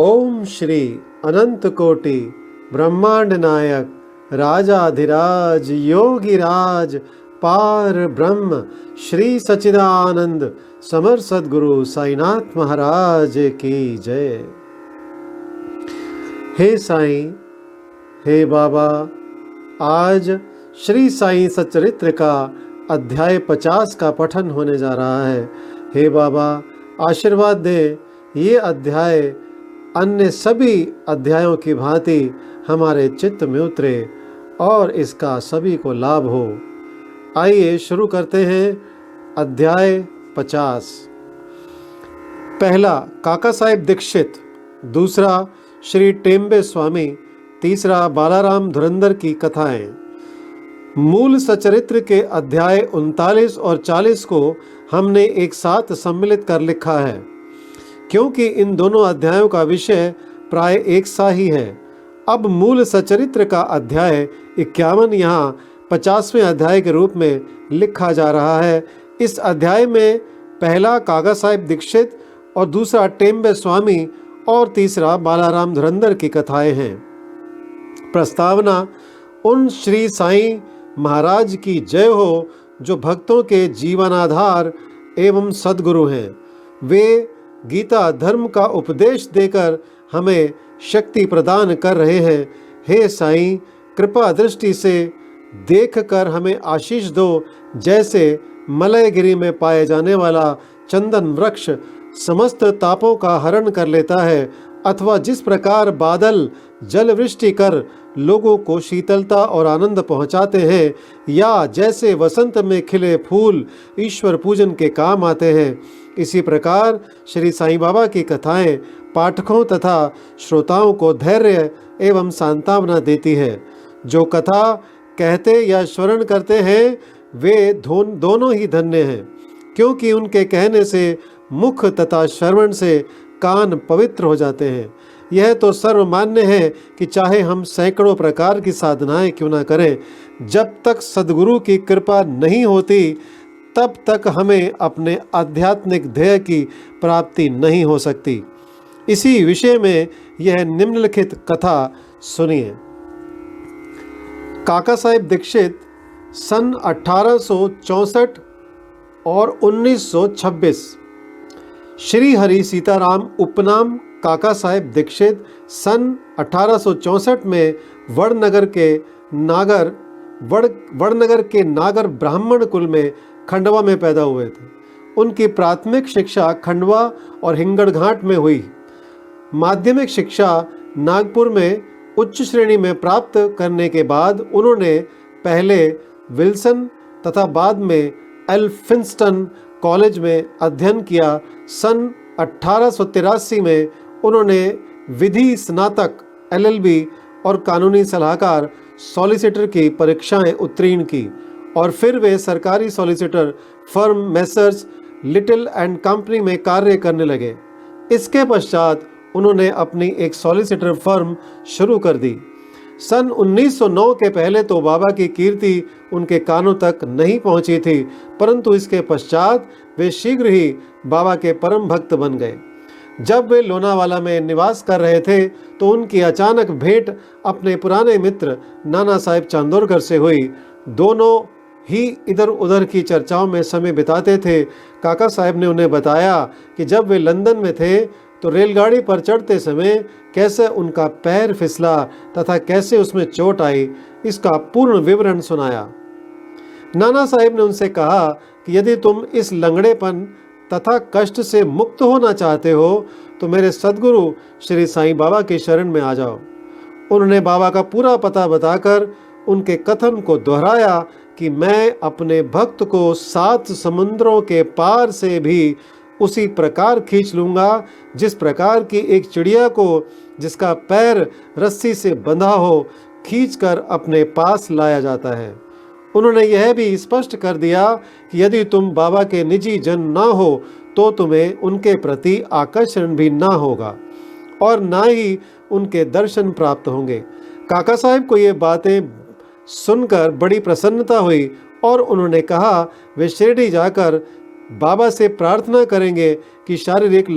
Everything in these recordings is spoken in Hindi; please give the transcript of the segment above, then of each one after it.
ओम श्री अनंत कोटि ब्रह्मांड नायक राजाधिराज योगिराज पार ब्रह्म श्री सच्चिदानंद समर सद्गुरु साईनाथ महाराज की जय। हे साईं, हे बाबा, आज श्री साईं सच्चरित्र का अध्याय 50 का पठन होने जा रहा है। हे बाबा, आशीर्वाद दे ये अध्याय अन्य सभी अध्यायों की भांति हमारे चित्त में उतरे और इसका सभी को लाभ हो। आइए शुरू करते हैं अध्याय 50। पहला काका साहेब दीक्षित, दूसरा श्री टेम्बे स्वामी, तीसरा बालाराम धुरंधर की कथाएं। मूल सचरित्र के अध्याय 39 और 40 को हमने एक साथ सम्मिलित कर लिखा है, क्योंकि इन दोनों अध्यायों का विषय प्राय एक सा ही है। अब मूल सचरित्र का अध्याय 51 यहाँ 50वें अध्याय के रूप में लिखा जा रहा है। इस अध्याय में पहला काका साहेब दीक्षित और दूसरा टेम्बे स्वामी और तीसरा बालाराम धुरंधर की कथाएं हैं। प्रस्तावना। उन श्री साईं महाराज की जय हो जो भक्तों के जीवनाधार एवं सद्गुरु हैं। वे गीता धर्म का उपदेश देकर हमें शक्ति प्रदान कर रहे हैं। हे साईं, कृपा दृष्टि से देखकर हमें आशीष दो। जैसे मलयगिरी में पाए जाने वाला चंदन वृक्ष समस्त तापों का हरण कर लेता है, अथवा जिस प्रकार बादल जल वृष्टि कर लोगों को शीतलता और आनंद पहुंचाते हैं, या जैसे वसंत में खिले फूल ईश्वर पूजन के काम आते हैं, इसी प्रकार श्री साईं बाबा की कथाएं पाठकों तथा श्रोताओं को धैर्य एवं सांत्वना देती है। जो कथा कहते या श्रवण करते हैं वे दोनों ही धन्य हैं, क्योंकि उनके कहने से मुख तथा श्रवण से कान पवित्र हो जाते हैं। यह तो सर्वमान्य है कि चाहे हम सैकड़ों प्रकार की साधनाएं क्यों ना करें, जब तक सद्गुरु की कृपा नहीं होती तब तक हमें अपने आध्यात्मिक ध्येय की प्राप्ति नहीं हो सकती। इसी विषय में यह निम्नलिखित कथा सुनिए। काका साहेब दीक्षित सन 1864 और 1926। श्री हरि सीताराम उपनाम काका साहेब दीक्षित सन 1864 में वड़नगर के नागर ब्राह्मण कुल में खंडवा में पैदा हुए थे। उनकी प्राथमिक शिक्षा खंडवा और हिंगड़घाट में हुई। माध्यमिक शिक्षा नागपुर में उच्च श्रेणी में प्राप्त करने के बाद उन्होंने पहले विल्सन तथा बाद में एल्फिंस्टन कॉलेज में अध्ययन किया। सन 1883 में उन्होंने विधि स्नातक LLB और कानूनी सलाहकार सॉलिसिटर की परीक्षाएं उत्तीर्ण की और फिर वे सरकारी solicitor firm messrs little and company में कार्य करने लगे। इसके पश्चात उन्होंने अपनी एक सॉलिसिटर फर्म शुरू कर दी। सन 1909 के पहले तो बाबा की कीर्ति उनके कानों तक नहीं पहुंची थी, परंतु इसके पश्चात वे शीघ्र ही बाबा के परम भक्त बन गए। जब वे लोनावाला में निवास कर रहे थे तो उनकी अचानक भेंट अपने पुराने मित्र नाना साहेब चांदोरकर से हुई। दोनों ही इधर उधर की चर्चाओं में समय बिताते थे। काका साहेब ने उन्हें बताया कि जब वे लंदन में थे तो रेलगाड़ी पर चढ़ते समय कैसे उनका पैर फिसला तथा कैसे उसमें चोट आई, इसका पूर्ण विवरण सुनाया। नाना साहेब ने उनसे कहा कि यदि तुम इस लंगड़ेपन तथा कष्ट से मुक्त होना चाहते हो तो मेरे सद्गुरु श्री साईं बाबा की शरण में आ जाओ। उन्होंने बाबा का पूरा पता बताकर उनके कथन को दोहराया कि मैं अपने भक्त को 7 समुद्रों के पार से भी उसी प्रकार खींच लूंगा जिस प्रकार की एक चिड़िया को जिसका पैर रस्सी से बंधा हो खींचकर अपने पास लाया जाता है। उन्होंने यह भी स्पष्ट कर दिया कि यदि तुम बाबा के निजी जन ना हो तो तुम्हें उनके प्रति आकर्षण भी ना होगा और ना ही उनके दर्शन प्राप्त होंगे। काका साहेब को ये बातें सुनकर बड़ी प्रसन्नता हुई और उन्होंने कहा वे शिरडी जाकर बाबा से प्रार्थना करेंगे कि शारीरिक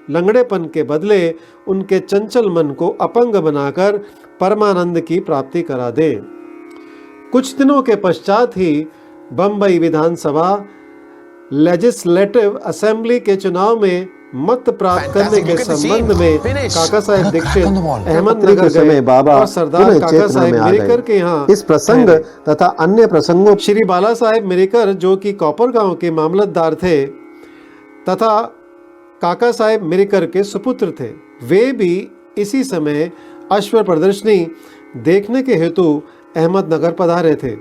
लंगड़ेपन के बदले उनके चंचल मन को अपंग बनाकर परमानंद की प्राप्ति करा दे। कुछ दिनों के पश्चात ही बंबई विधानसभा लेजिस्लेटिव असेंबली के चुनाव में मत प्राप्त करने के संबंध में काका साहेब दीक्षित अहमदनगर गए और सरदार काका साहेब मिरिकर के यहाँ इस प्रसंग तथा अन्य प्रसंगों श्री बाला साहेब मिरिकर, जो कि कॉपरगांव के मामलतदार थे तथा काका साहेब मिरिकर के सुपुत्र थे, वे भी इसी समय अश्व प्रदर्शनी देखने के हेतु अहमदनगर पधारे थे।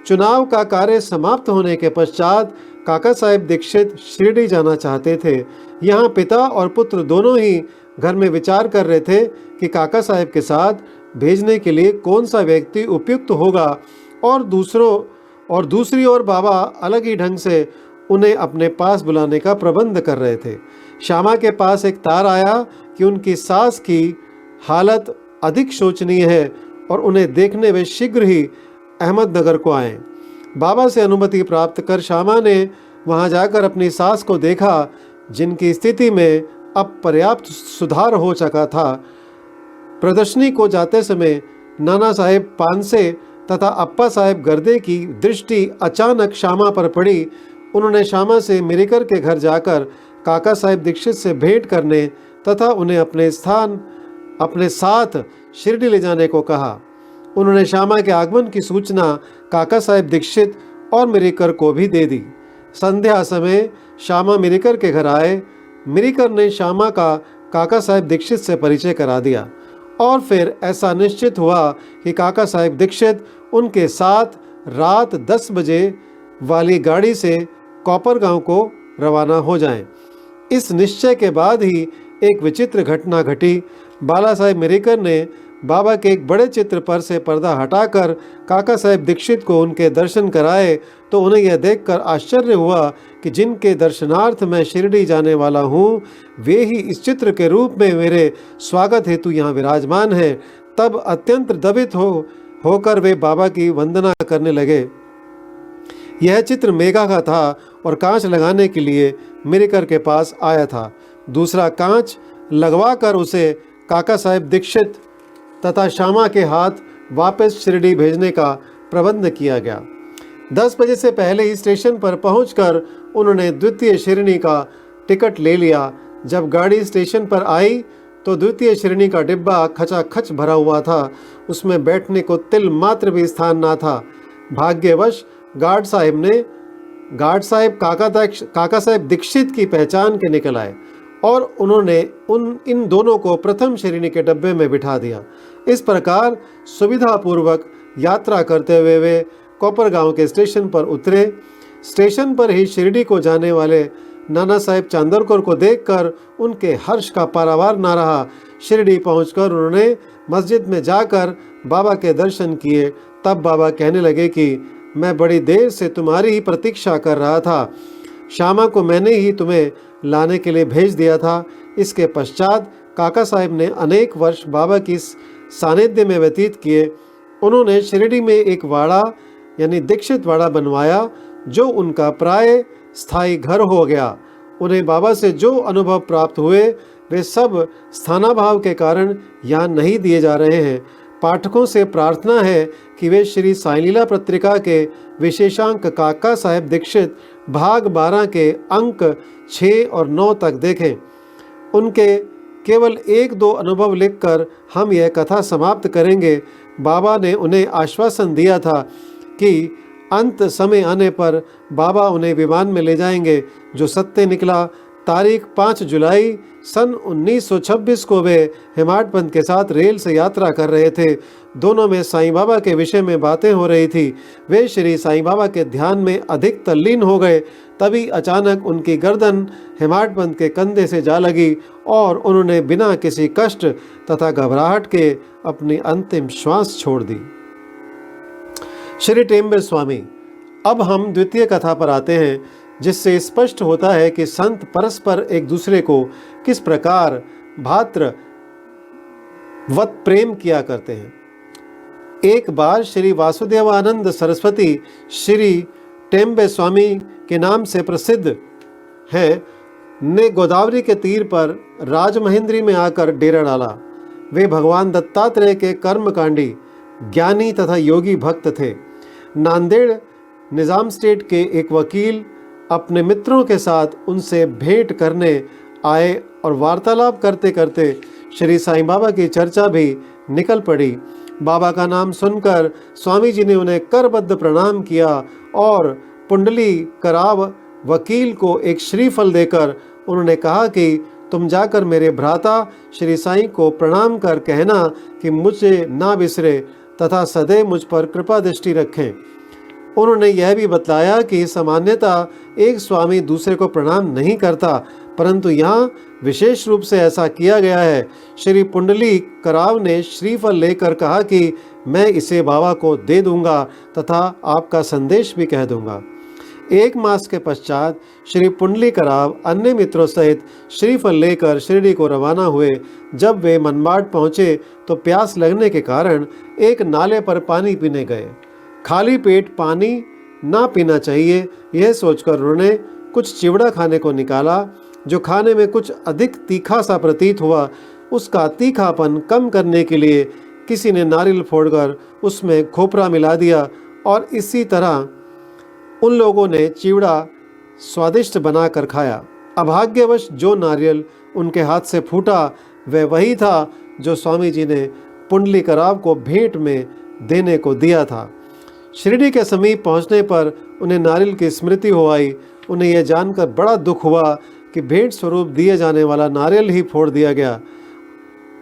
चुनाव का कार्य समाप्त होने के पश्चात काका साहेब दीक्षित शिरडी जाना चाहते थे। यहाँ पिता और पुत्र दोनों ही घर में विचार कर रहे थे कि काका साहेब के साथ भेजने के लिए कौन सा व्यक्ति उपयुक्त होगा, और दूसरी ओर बाबा अलग ही ढंग से उन्हें अपने पास बुलाने का प्रबंध कर रहे थे। श्यामा के पास एक तार आया कि उनकी सास की हालत अधिक शोचनीय है और उन्हें देखने वे शीघ्र ही अहमदनगर को आए। बाबा से अनुमति प्राप्त कर श्यामा ने वहां जाकर अपनी सास को देखा, जिनकी स्थिति में अब पर्याप्त सुधार हो चुका था। प्रदर्शनी को जाते समय नाना साहेब पानसे तथा अप्पा साहेब गर्दे की दृष्टि अचानक श्यामा पर पड़ी। उन्होंने श्यामा से मिरिकर के घर जाकर काका साहेब दीक्षित से भेंट करने तथा उन्हें अपने साथ शिरडी ले जाने को कहा। उन्होंने श्यामा के आगमन की सूचना काका साहेब दीक्षित और मिरिकर को भी दे दी। संध्या समय श्यामा मिरिकर के घर आए। मिरिकर ने श्यामा का काका साहेब दीक्षित से परिचय करा दिया और फिर ऐसा निश्चित हुआ कि काका साहेब दीक्षित उनके साथ रात 10 बजे वाली गाड़ी से कॉपरगांव को रवाना हो जाएं। इस निश्चय के बाद ही एक विचित्र घटना घटी। बाला साहेब मिरिकर ने बाबा के एक बड़े चित्र पर से पर्दा हटाकर काका साहेब दीक्षित को उनके दर्शन कराए तो उन्हें यह देखकर आश्चर्य हुआ कि जिनके दर्शनार्थ मैं शिरडी जाने वाला हूँ, वे ही इस चित्र के रूप में मेरे स्वागत हेतु यहाँ विराजमान हैं। तब अत्यंत द्रवित होकर वे बाबा की वंदना करने लगे। यह चित्र मेघा का था और कांच लगाने के लिए मिरिकर के पास आया था। दूसरा कांच लगवा कर उसे काका साहेब दीक्षित तथा श्यामा के हाथ वापस शिरडी भेजने का प्रबंध किया गया। 10 बजे से पहले ही स्टेशन पर पहुंचकर उन्होंने द्वितीय श्रेणी का टिकट ले लिया। जब गाड़ी स्टेशन पर आई तो द्वितीय श्रेणी का डिब्बा खचाखच भरा हुआ था। उसमें बैठने को तिल मात्र भी स्थान ना था। भाग्यवश गार्ड साहब काका साहेब दीक्षित की पहचान के निकल आए और उन्होंने इन दोनों को प्रथम श्रेणी के डब्बे में बिठा दिया। इस प्रकार सुविधापूर्वक यात्रा करते हुए वे कोपरगांव के स्टेशन पर उतरे। स्टेशन पर ही शिरडी को जाने वाले नाना साहेब चांदरकर को देखकर उनके हर्ष का पारावार न रहा। शिरडी पहुंचकर उन्होंने मस्जिद में जाकर बाबा के दर्शन किए। तब बाबा कहने लगे कि मैं बड़ी देर से तुम्हारी ही प्रतीक्षा कर रहा था। श्यामा को मैंने ही तुम्हें लाने के लिए भेज दिया था। इसके पश्चात काका साहेब ने अनेक वर्ष बाबा की सानिध्य में व्यतीत किए। उन्होंने शिरडी में एक वाड़ा यानी दीक्षित वाड़ा बनवाया, जो उनका प्राय स्थायी घर हो गया। उन्हें बाबा से जो अनुभव प्राप्त हुए वे सब स्थानाभाव के कारण यहाँ नहीं दिए जा रहे हैं। पाठकों से प्रार्थना है कि वे श्री साईं लीला पत्रिका के विशेषांक काका साहेब दीक्षित भाग 12 के अंक 6 और 9 तक देखें। उनके केवल 1-2 अनुभव लिखकर हम यह कथा समाप्त करेंगे। बाबा ने उन्हें आश्वासन दिया था कि अंत समय आने पर बाबा उन्हें विमान में ले जाएंगे, जो सत्य निकला। तारीख 5 जुलाई सन 1926 को वे हेमाडपंथ के साथ रेल से यात्रा कर रहे थे। दोनों में साईं बाबा के विषय में बातें हो रही थी। वे श्री साईं बाबा के ध्यान में अधिक तल्लीन हो गए। तभी अचानक उनकी गर्दन हेमाडपंथ के कंधे से जा लगी और उन्होंने बिना किसी कष्ट तथा घबराहट के अपनी अंतिम श्वास छोड़ दी। श्री टेम्बे स्वामी। अब हम द्वितीय कथा पर आते हैं, जिससे स्पष्ट होता है कि संत परस्पर एक दूसरे को किस प्रकार भातृ वत प्रेम किया करते हैं। एक बार श्री वासुदेवानंद सरस्वती श्री टेम्बे स्वामी के नाम से प्रसिद्ध हैं। ने गोदावरी के तीर पर राजमहेंद्री में आकर डेरा डाला। वे भगवान दत्तात्रेय के कर्मकांडी, ज्ञानी तथा योगी भक्त थे। नांदेड़ निज़ाम स्टेट के एक वकील अपने मित्रों के साथ उनसे भेंट करने आए और वार्तालाप करते करते श्री साईं बाबा की चर्चा भी निकल पड़ी। बाबा का नाम सुनकर स्वामी जी ने उन्हें करबद्ध प्रणाम किया और पुंडली कराव वकील को एक श्रीफल देकर उन्होंने कहा कि तुम जाकर मेरे भ्राता श्री साईं को प्रणाम कर कहना कि मुझे ना बिसरे तथा सदैव मुझ पर कृपा दृष्टि रखें। उन्होंने यह भी बताया कि सामान्यतः एक स्वामी दूसरे को प्रणाम नहीं करता, परंतु यहाँ विशेष रूप से ऐसा किया गया है। श्री पुंडली कराव ने श्रीफल लेकर कहा कि मैं इसे बाबा को दे दूंगा तथा आपका संदेश भी कह दूंगा। 1 मास के पश्चात श्री पुंडली कराव अन्य मित्रों सहित श्रीफल लेकर शिरडी को रवाना हुए। जब वे मनमाड पहुँचे तो प्यास लगने के कारण एक नाले पर पानी पीने गए। खाली पेट पानी ना पीना चाहिए, यह सोचकर उन्होंने कुछ चिवड़ा खाने को निकाला, जो खाने में कुछ अधिक तीखा सा प्रतीत हुआ। उसका तीखापन कम करने के लिए किसी ने नारियल फोड़कर उसमें खोपरा मिला दिया और इसी तरह उन लोगों ने चिवड़ा स्वादिष्ट बनाकर खाया। अभाग्यवश जो नारियल उनके हाथ से फूटा वह वही था जो स्वामी जी ने पुंडली कराव को भेंट में देने को दिया था। शिरडी के समीप पहुंचने पर उन्हें नारियल की स्मृति हो आई। उन्हें यह जानकर बड़ा दुख हुआ कि भेंट स्वरूप दिए जाने वाला नारियल ही फोड़ दिया गया।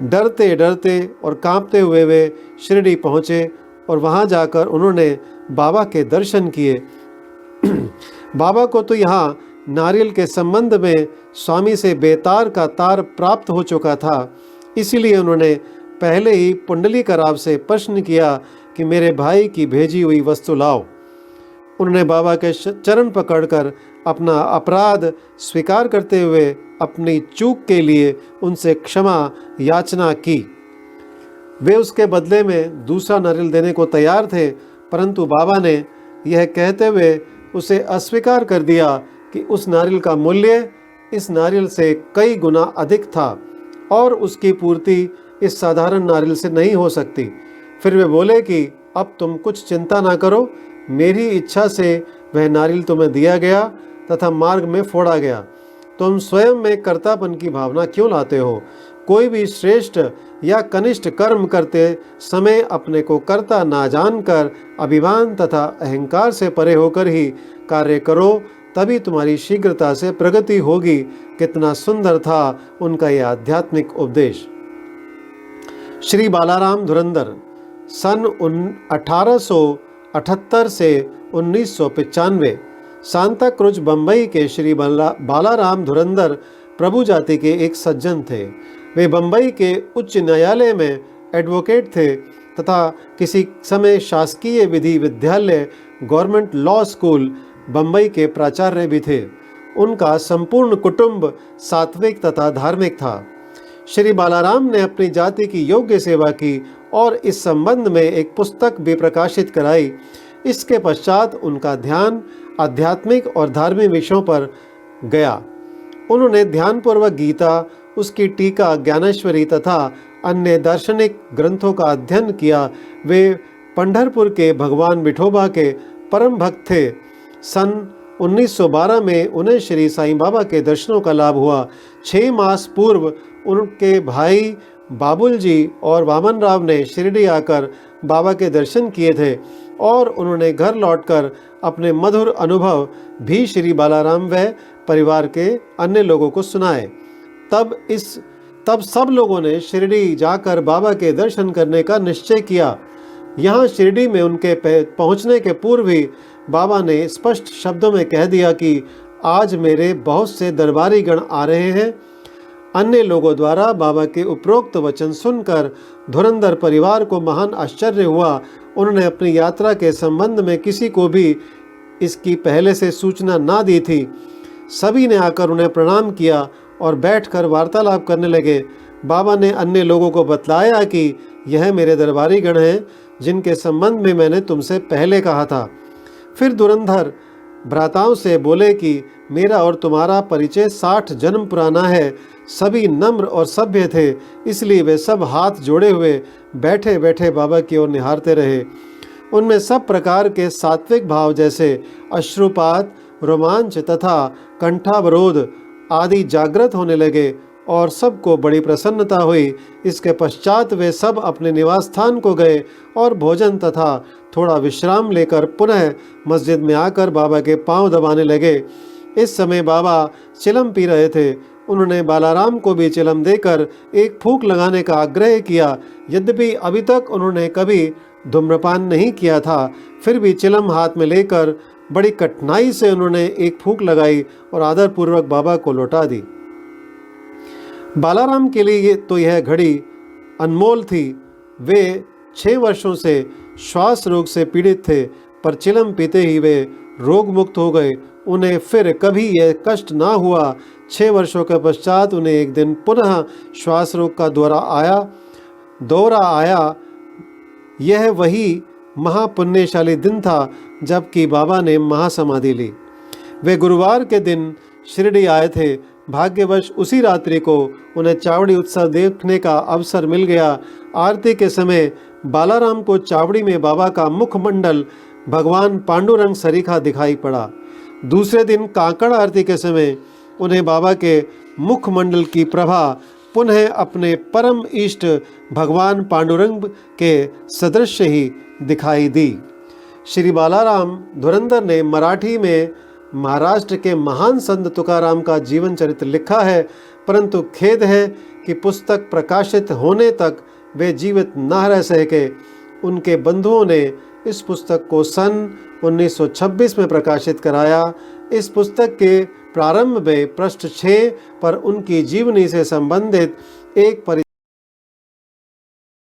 डरते डरते और कांपते हुए वे शिरडी पहुँचे और वहाँ जाकर उन्होंने बाबा के दर्शन किए। बाबा को तो यहाँ नारियल के संबंध में स्वामी से बेतार का तार प्राप्त हो चुका था, इसीलिए उन्होंने पहले ही पुंडली कराव से प्रश्न किया कि मेरे भाई की भेजी हुई वस्तु लाओ। उन्होंने बाबा के चरण पकड़कर अपना अपराध स्वीकार करते हुए अपनी चूक के लिए उनसे क्षमा याचना की। वे उसके बदले में दूसरा नारियल देने को तैयार थे, परंतु बाबा ने यह कहते हुए उसे अस्वीकार कर दिया कि उस नारियल का मूल्य इस नारियल से कई गुना अधिक था और उसकी पूर्ति इस साधारण नारियल से नहीं हो सकती। फिर वे बोले कि अब तुम कुछ चिंता ना करो, मेरी इच्छा से वह नारियल तुम्हें दिया गया तथा मार्ग में फोड़ा गया। तुम स्वयं में कर्तापन की भावना क्यों लाते हो? कोई भी श्रेष्ठ या कनिष्ठ कर्म करते समय अपने को कर्ता ना जानकर अभिमान तथा अहंकार से परे होकर ही कार्य करो, तभी तुम्हारी शीघ्रता से प्रगति होगी। कितना सुंदर था उनका यह आध्यात्मिक उपदेश। श्री बालाराम धुरंधर सन 1878 से 1995 सांता क्रूज बम्बई के श्री बालाराम धुरंधर प्रभु जाति के एक सज्जन थे। वे बम्बई के उच्च न्यायालय में एडवोकेट थे तथा किसी समय शासकीय विधि विद्यालय गवर्नमेंट लॉ स्कूल बम्बई के प्राचार्य भी थे। उनका संपूर्ण कुटुंब सात्विक तथा धार्मिक था। श्री बालाराम ने अपनी जाति की योग्य सेवा की और इस संबंध में एक पुस्तक भी प्रकाशित कराई। इसके पश्चात उनका ध्यान आध्यात्मिक और धार्मिक विषयों पर गया। उन्होंने ध्यानपूर्वक गीता, उसकी टीका, ज्ञानेश्वरी तथा अन्य दार्शनिक ग्रंथों का अध्ययन किया। वे पंढरपुर के भगवान विठोबा के परम भक्त थे। सन 1912 में उन्हें श्री साईं बाबा के दर्शनों का लाभ हुआ। 6 मास पूर्व उनके भाई बाबुल जी और वामन राव ने शिरडी आकर बाबा के दर्शन किए थे और उन्होंने घर लौटकर अपने मधुर अनुभव भी श्री बालाराम व परिवार के अन्य लोगों को सुनाए। तब सब लोगों ने शिरडी जाकर बाबा के दर्शन करने का निश्चय किया। यहाँ शिरडी में उनके पहुँचने के पूर्व ही बाबा ने स्पष्ट शब्दों में कह दिया कि आज मेरे बहुत से दरबारी गण आ रहे हैं। अन्य लोगों द्वारा बाबा के उपरोक्त वचन सुनकर धुरंधर परिवार को महान आश्चर्य हुआ। उन्होंने अपनी यात्रा के संबंध में किसी को भी इसकी पहले से सूचना ना दी थी। सभी ने आकर उन्हें प्रणाम किया और बैठकर वार्तालाप करने लगे। बाबा ने अन्य लोगों को बतलाया कि यह मेरे दरबारी गण हैं जिनके संबंध में मैंने तुमसे पहले कहा था। फिर धुरंधर भ्राताओं से बोले कि मेरा और तुम्हारा परिचय 60 जन्म पुराना है। सभी नम्र और सभ्य थे, इसलिए वे सब हाथ जोड़े हुए बैठे बैठे बाबा की ओर निहारते रहे। उनमें सब प्रकार के सात्विक भाव जैसे अश्रुपात, रोमांच तथा कंठावरोध आदि जागृत होने लगे और सबको बड़ी प्रसन्नता हुई। इसके पश्चात वे सब अपने निवास स्थान को गए और भोजन तथा थोड़ा विश्राम लेकर पुनः मस्जिद में आकर बाबा के पांव दबाने लगे। इस समय बाबा चिलम पी रहे थे। उन्होंने बालाराम को भी चिलम देकर एक फूंक लगाने का आग्रह किया। यद्यपि अभी तक उन्होंने कभी धूम्रपान नहीं किया था, फिर भी चिलम हाथ में लेकर बड़ी कठिनाई से उन्होंने एक फूंक लगाई और आदरपूर्वक बाबा को लौटा दी। बालाराम के लिए तो यह घड़ी अनमोल थी। वे 6 वर्षों से श्वास रोग से पीड़ित थे, पर चिलम पीते ही वे रोग मुक्त हो गए। उन्हें फिर कभी यह कष्ट ना हुआ। 6 वर्षों के पश्चात उन्हें एक दिन पुनः श्वास रोग का दौरा आया। यह वही महापुण्यशाली दिन था जबकि बाबा ने महासमाधि ली। वे गुरुवार के दिन शिरडी आए थे। भाग्यवश उसी रात्रि को उन्हें चावड़ी उत्सव देखने का अवसर मिल गया। आरती के समय बालाराम को चावड़ी में बाबा का मुखमंडल भगवान पांडुरंग सरीखा दिखाई पड़ा। दूसरे दिन कांकड़ आरती के समय उन्हें बाबा के मुखमंडल की प्रभा पुनः अपने परम इष्ट भगवान पांडुरंग के सदृश ही दिखाई दी। श्री बालाराम धुरंधर ने मराठी में महाराष्ट्र के महान संत तुकाराम का जीवन चरित्र लिखा है, परंतु खेद है कि पुस्तक प्रकाशित होने तक वे जीवित न रह सके। उनके बंधुओं ने इस पुस्तक को सन 1926 में प्रकाशित कराया। इस पुस्तक के प्रारंभ में पृष्ठ 6 पर उनकी जीवनी से संबंधित एक